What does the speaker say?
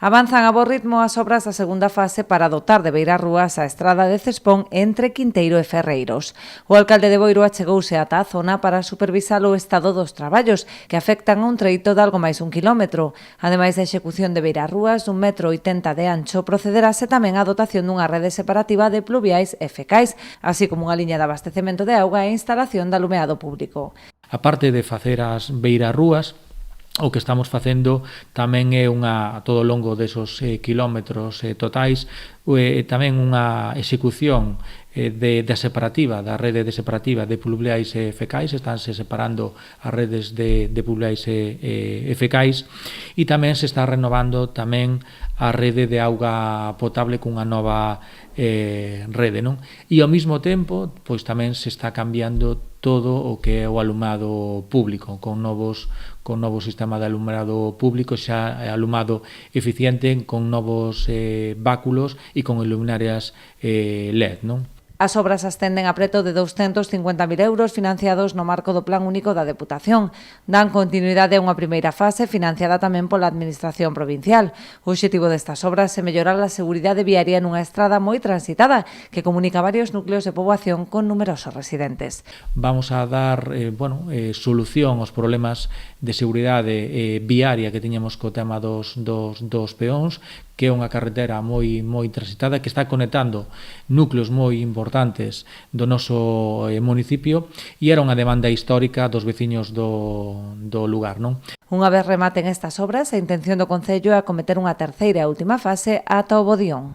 Avanzan a bo ritmo as obras da segunda fase para dotar de beirarrúas a estrada de Cespón entre Quinteiro e Ferreiros. O alcalde de Boiro achegouse ata a zona para supervisar o estado dos traballos, que afectan a un treito de algo máis 1 quilómetro. Ademais da execución de beirarrúas dun 1,80 m de ancho, procederase tamén a dotación dunha rede separativa de pluviais e fecais, así como unha liña de abastecemento de auga e instalación de alumeado público. A parte de facer as beirarrúas, o que estamos facendo tamén é a todo o longo desos quilómetros totais tamén unha execución da separativa, da rede de separativa de pluviais e fecais. Estánse separando as redes de pluviais e fecais, e tamén se está renovando tamén a rede de auga potable cunha nova rede, non? E ao mesmo tempo, pois tamén se está cambiando todo o que é o alumado público, con novo sistema de alumbrado público, xa alumado eficiente, con novos báculos e con iluminarias LED, non? As obras ascenden a preto de 250.000 euros financiados no marco do Plan Único da Deputación. Dan continuidade a unha primeira fase financiada tamén pola Administración Provincial. O obxectivo destas obras é mellorar a seguridade viaria nunha estrada moi transitada que comunica varios núcleos de poboación con numerosos residentes. Vamos a dar solución aos problemas de seguridade viaria que tiñamos co tema dos peóns, que é unha carretera moi transitada que está conectando núcleos moi importantes do noso municipio, e era unha demanda histórica dos veciños do lugar, non? Unha vez rematen estas obras, a intención do Concello é acometer unha terceira e última fase ata o Bodión.